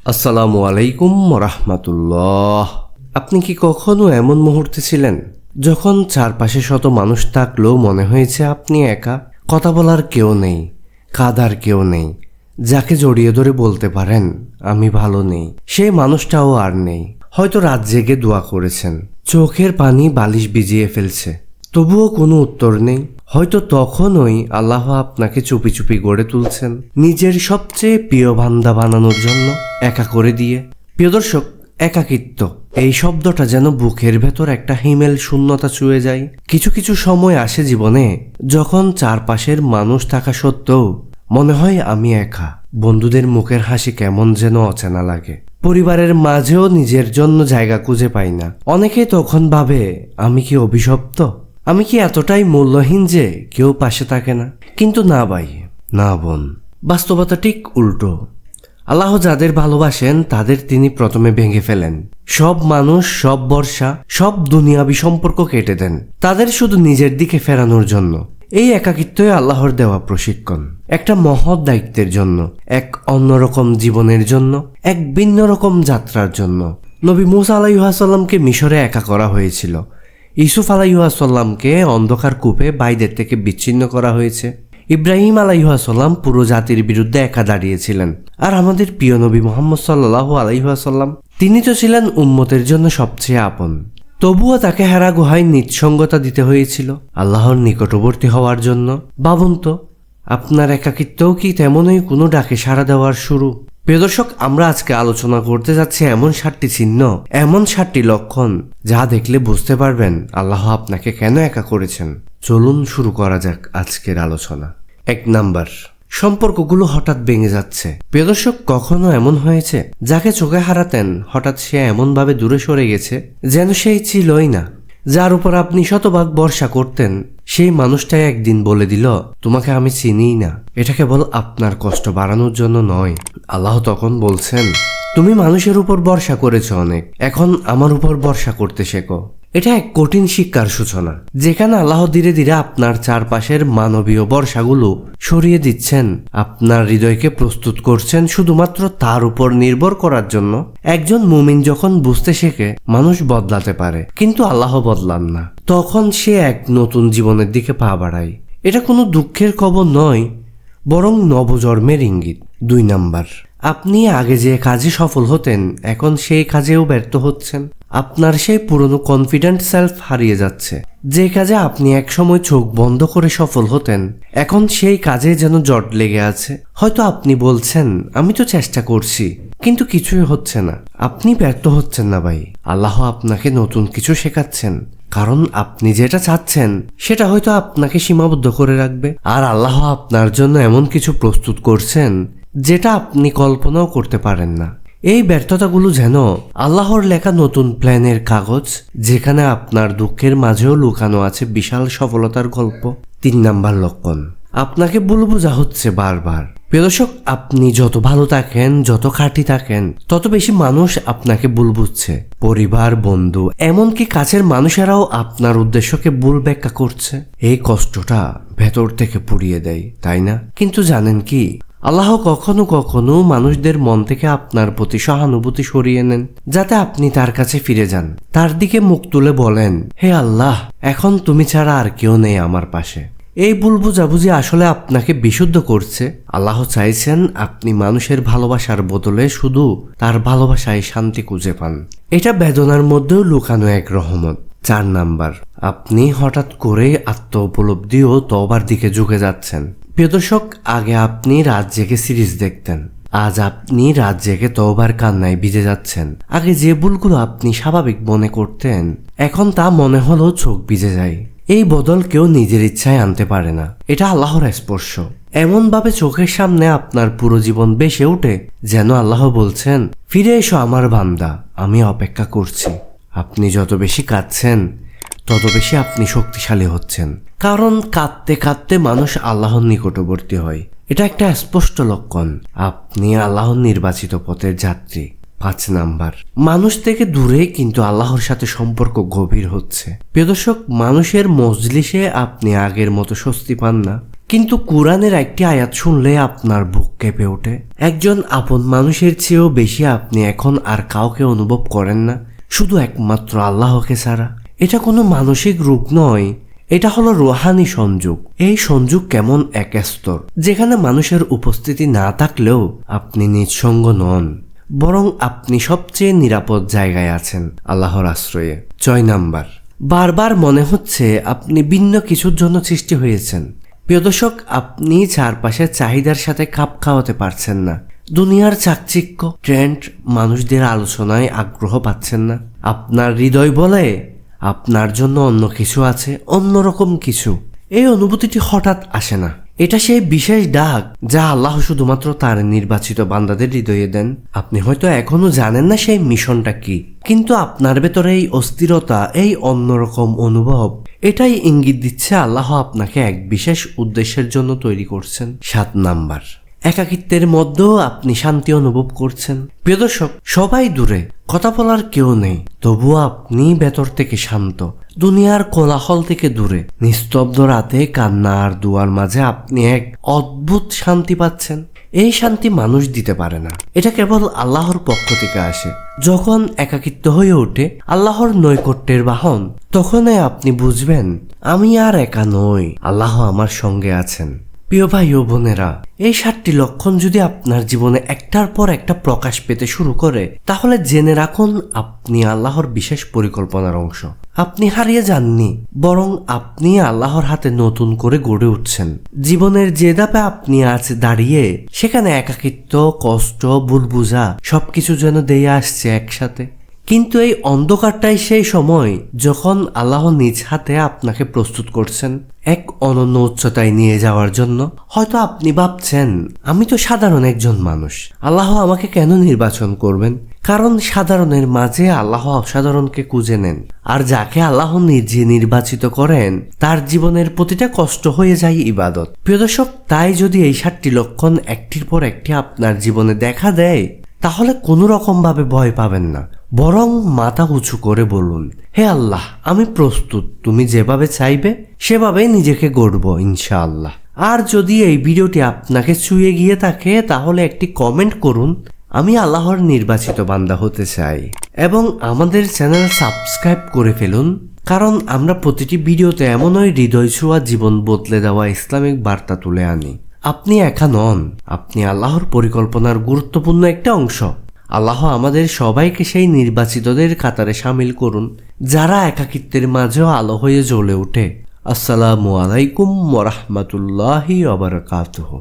আসসালামু আলাইকুম রাহমাতুল্লাহ। আপনি কি কখনো এমন মুহূর্তে ছিলেন যখন চারপাশে শত মানুষ থাকলেও মনে হয়েছে আপনি একা? কথা বলার কেউ নেই, কাঁদার কেউ নেই, যাকে জড়িয়ে ধরে বলতে পারেন আমি ভালো নেই, সেই মানুষটাও আর নেই। হয়তো রাত জেগে দোয়া করেছেন, চোখের পানি বালিশ ভিজিয়ে ফেলছে, তবুও কোনো উত্তর নেই। হয়তো তখনই আল্লাহ আপনাকে চুপি চুপি গড়ে তুলছেন নিজের সবচেয়ে প্রিয় বান্দা বানানোর জন্য, একা করে দিয়ে। প্রিয় দর্শক, একাকিত্ব এই শব্দটা যেন বুকের ভেতর একটা হিমেল শূন্যতা ছুঁয়ে যায়। কিছু কিছু সময় আসে জীবনে যখন চারপাশের মানুষ থাকা সত্ত্বেও মনে হয় আমি একা। বন্ধুদের মুখের হাসি কেমন যেন অচেনা লাগে, পরিবারের মাঝেও নিজের জন্য জায়গা খুঁজে পাই না। অনেকেই তখন ভাবে আমি কি অভিশপ্ত, আমি কি এতটাই মূল্যহীন যে কেউ পাশে থাকে না। কিন্তু না ভাই, না বোন, বাস্তবতা ঠিক উল্টো। আল্লাহ যাদের ভালোবাসেন তাদের তিনি প্রথমে ভেঙে ফেলেন। সব মানুষ, সব ভরসা, সব দুনিয়াবি সম্পর্ক কেটে দেন তাদের শুধু নিজের দিকে ফেরানোর জন্য। এই একাকিত্বই আল্লাহর দেওয়া প্রশিক্ষণ, একটা মহৎ দায়িত্বের জন্য, এক অন্যরকম জীবনের জন্য, এক ভিন্ন রকম যাত্রার জন্য। নবী মুসা আলাইহিসসালামকে মিশরে একা করা হয়েছিল, ইউসুফ আলাইহিসসালামকে অন্ধকার কূপে ভাইদের থেকে বিচ্ছিন্ন করা হয়েছে, ইব্রাহিম আলাইহিসসালাম পুরো জাতির বিরুদ্ধে একা দাঁড়িয়েছিলেন। আর আমাদের প্রিয় নবী মুহাম্মদ সাল্লাল্লাহু আলাইহিসসালাম, তিনি তো ছিলেন উম্মতের জন্য সবচেয়ে আপন। তবুও তাকে হেরা গুহায় নিঃসঙ্গতা দিতে হয়েছিল আল্লাহর নিকটবর্তী হওয়ার জন্য। ভাবুন তো, আপনার একাকিত্বও কি তেমনই কোনো ডাকে সাড়া দেওয়ার শুরু? প্রিয় দর্শক, আমরা আজকে আলোচনা করতে যাচ্ছি এমন 7টি চিহ্ন, এমন 7টি লক্ষণ যা দেখলে বুঝতে পারবেন আল্লাহ আপনাকে কেন একা করেছেন। চলুন শুরু করা যাক আজকের আলোচনা। 1 নাম্বার, সম্পর্কগুলো হঠাৎ ভেঙে যাচ্ছে। প্রিয় দর্শক, কখনো এমন হয়েছে যাকে চোখে হারাতেন হঠাৎ সে এমনভাবে দূরে সরে গেছে যেন সেই ছিলই না? যার উপর আপনি শতভাগ ভরসা করতেন সেই মানুষটাই একদিন বলে দিল তোমাকে আমি চিনিই না। এটা কেবল আপনার কষ্ট বাড়ানোর জন্য নয়, আল্লাহ তখন বলছেন তুমি মানুষের উপর ভরসা করেছ অনেক, এখন আমার উপর ভরসা করতে শেখো। এটা এক কঠিন শিক্ষার সূচনা, যেখানে আল্লাহ ধীরে ধীরে আপনার চারপাশের মানবীয় ভরসাগুলো সরিয়ে দিচ্ছেন, আপনার হৃদয়কে প্রস্তুত করছেন শুধুমাত্র তার উপর নির্ভর করার জন্য। একজন মুমিন যখন বুঝতে শেখে মানুষ বদলাতে পারে কিন্তু আল্লাহ বদলান না, তখন সে এক নতুন জীবনের দিকে পা বাড়ায়। এটা কোনো দুঃখের খবর নয়, বরং নবজন্মের ইঙ্গিত। 2 নাম্বার, আপনি আগে যে কাজে সফল হতেন এখন সেই কাজেও ব্যর্থ হচ্ছেন। আপনার সেই পুরনো কনফিডেন্ট সেলফ হারিয়ে যাচ্ছে। যে কাজে আপনি একসময় চোখ বন্ধ করে সফল হতেন এখন সেই কাজে যেন জট লেগে আছে। হয়তো আপনি বলছেন আমি তো চেষ্টা করছি কিন্তু কিছুই হচ্ছে না। আপনি ব্যর্থ হচ্ছেন না ভাই, আল্লাহ আপনাকে নতুন কিছু শেখাচ্ছেন, কারণ আপনি যেটা চাচ্ছেন সেটা হয়তো আপনাকে সীমাবদ্ধ করে রাখবে, আর আল্লাহ আপনার জন্য এমন কিছু প্রস্তুত করছেন যেটা আপনি কল্পনাও করতে পারেন না। এই ব্যর্থতাগুলো যেন আল্লাহর লেখা নতুন প্ল্যানের কাগজ, যেখানে আপনার দুঃখের মাঝেও লুকানো আছে বিশাল সফলতার গল্প। 3 নাম্বার লক্ষণ, আপনাকে ভুল বোঝা হচ্ছে বারবার। প্রিয় দর্শক, আপনি যত ভালো থাকেন, যত খাঁটি থাকেন, তত বেশি মানুষ আপনাকে ভুল বুঝছে। পরিবার, বন্ধু, এমনকি কাছের মানুষেরাও আপনার উদ্দেশ্যকে ভুল ব্যাখ্যা করছে। এই কষ্টটা ভেতর থেকে পুড়িয়ে দেয়, তাই না? কিন্তু জানেন কি, আল্লাহ কখনো কখনো মানুষদের মন থেকে আপনার প্রতি সহানুভূতি সরিয়ে নেন যাতে আপনি তার কাছে ফিরে যান, তার দিকে মুখ তুলে বলেন হে আল্লাহ, এখন তুমি ছাড়া আর কেউ নেই আমার পাশে। এই ভুল বুঝাবুঝি আসলে আপনাকে বিশুদ্ধ করছে। আল্লাহ চাইছেন আপনি মানুষের ভালোবাসার বদলে শুধু তার ভালোবাসায় শান্তি খুঁজে পান। এটা বেদনার মধ্যেও লুকানো এক রহমত। 4 নাম্বার, আপনি হঠাৎ করে আত্ম উপলব্ধি ও তওবার দিকে ঝুঁকে যাচ্ছেন। প্রিয় দর্শক, আগে আপনি রাত জেগে সিরিজ দেখতেন, আজ আপনি রাত জেগে তওবার কান্নায় ভিজে যাচ্ছেন। আগে যে ভুলগুলো আপনি স্বাভাবিক মনে করতেন এখন তা মনে হলো চোখ ভিজে যায়। এই বদল কেউ নিজের ইচ্ছায় আনতে পারে না, এটা আল্লাহর স্পর্শ। এমন ভাবে চোখের সামনে আপনার পুরো জীবন ভেসে ওঠে যেন আল্লাহ বলছেন ফিরে এসো আমার বান্দা, আমি অপেক্ষা করছি। আপনি যত বেশি কাঁদছেন তত বেশি আপনি শক্তিশালী হচ্ছেন, কারণ কাঁদতে কাঁদতে মানুষ আল্লাহর নিকটবর্তী হয়। এটা একটা স্পষ্ট লক্ষণ আপনি আল্লাহর নির্বাচিত পথের যাত্রী। 5 নাম্বার, মানুষ থেকে দূরে কিন্তু আল্লাহর সাথে সম্পর্ক গভীর হচ্ছে। প্রিয় দর্শক, মানুষের মজলিসে আপনি আগের মতো স্বস্তি পান না, কিন্তু কোরআনের একটি আয়াত শুনলে আপনার বুক কেঁপে ওঠে। একজন আপন মানুষের চেয়েও বেশি আপনি এখন আর কাউকে অনুভব করেন না, শুধু একমাত্র আল্লাহকে ছাড়া। এটা কোনো মানসিক রোগ নয়, এটা হলো রুহানি সংযোগ। এই সংযোগ কেমন এক স্তর যেখানে মানুষের উপস্থিতি না থাকলেও আপনি নিঃসঙ্গ নন, বরং আপনি সবচেয়ে নিরাপদ জায়গায় আছেন, আল্লাহর আশ্রয়ে। 6 নাম্বার, বারবার মনে হচ্ছে আপনি ভিন্ন কিছুর জন্য সৃষ্টি হয়েছেন। প্রিয় দর্শক, আপনি চারপাশের চাহিদার সাথে খাপ খাওয়াতে পারছেন না। দুনিয়ার চাকচিক্য, ট্রেন্ড, মানুষদের আলোচনায় আগ্রহ পাচ্ছেন না। আপনার হৃদয় বলে আপনার জন্য অন্য কিছু আছে, অন্যরকম কিছু। এই অনুভূতিটি হঠাৎ আসে না, এটা সেই বিশেষ ডাক যা আল্লাহ শুধুমাত্র তার নির্বাচিত বান্দাদের হৃদয়ে দেন। আপনি হয়তো এখনো জানেন না সেই মিশনটা কি, কিন্তু আপনার ভেতরে এই অস্থিরতা, এই অন্যরকম অনুভব, এটাই ইঙ্গিত দিচ্ছে আল্লাহ আপনাকে এক বিশেষ উদ্দেশ্যের জন্য তৈরি করছেন। 7 নাম্বার, একাকিত্বের মধ্যেও আপনি শান্তি অনুভব করছেন। প্রিয় দর্শক, সবাই দূরে, কথা বলার কেউ নেই, তবুও আপনি ভেতর থেকে শান্ত। দুনিয়ার কোলাহল থেকে দূরে, নিস্তব্ধ রাতে কান্না আর দুয়ার মাঝে আপনি এক অদ্ভুত শান্তি পাচ্ছেন। এই শান্তি মানুষ দিতে পারে না, এটা কেবল আল্লাহর পক্ষ থেকে আসে। যখন একাকিত্ব হয়ে ওঠে আল্লাহর নৈকট্যের বাহন, তখনই আপনি বুঝবেন আমি আর একা নই, আল্লাহ আমার সঙ্গে আছেন। প্রিয় ভাই ও বোনেরা, এই 7টি লক্ষণ যদি আপনার জীবনে একটার পর একটা প্রকাশ পেতে শুরু করে, তাহলে জেনে রাখুন আপনি আল্লাহর বিশেষ পরিকল্পনার অংশ। আপনি হারিয়ে যাননি, বরং আপনি আল্লাহর হাতে নতুন করে গড়ে উঠছেন। জীবনের যে ধাপে আপনি আজ দাঁড়িয়ে, সেখানে একাকিত্ব, কষ্ট, ভুল বুঝা সবকিছু যেন দিয়ে আসছে একসাথে। কিন্তু এই অন্ধকারটাই সেই সময় যখন আল্লাহ নিজ হাতে আপনাকে প্রস্তুত করছেন এক অনন্য উচ্চতায় নিয়ে যাওয়ার জন্য। হয়তো আপনি ভাবছেন, আমি তো সাধারণ একজন মানুষ, আল্লাহ আমাকে কেন নির্বাচন করবেন? কারণ সাধারণের মাঝে আল্লাহ অসাধারণকে খুঁজে নেন, আর যাকে আল্লাহ নিজে নির্বাচিত করেন তার জীবনের প্রতিটা কষ্ট হয়ে যায় ইবাদত। প্রিয় দর্শক, তাই যদি এই 7টি লক্ষণ একটির পর একটি আপনার জীবনে দেখা দেয়, তাহলে কোনো রকম ভাবে ভয় পাবেন না, বরং মাথা উঁচু করে বলুন, হে আল্লাহ, আমি প্রস্তুত, তুমি যেভাবে চাইবে সেভাবে নিজেকে গড়ব ইনশাআল্লাহ। আর যদি এই ভিডিওটি আপনাকে ছুঁয়ে গিয়ে থাকে, তাহলে একটি কমেন্ট করুন, আমি আল্লাহর নির্বাচিত বান্দা হতে চাই। এবং আমাদের চ্যানেল সাবস্ক্রাইব করে ফেলুন, কারণ আমরা প্রতিটি ভিডিওতে এমনই হৃদয় ছোঁয়া, জীবন বদলে দেওয়া ইসলামিক বার্তা তুলে আনি। আপনি একা নন, আপনি আল্লাহর পরিকল্পনার গুরুত্বপূর্ণ একটা অংশ। আল্লাহ আমাদের সবাইকে সেই নির্বাচিতদের কাতারে সামিল করুন, যারা একাকিত্বের মাঝেও আলো হয়ে জ্বলে ওঠে। আসসালামু আলাইকুম ওয়া রাহমাতুল্লাহি ওয়া বারাকাতুহু।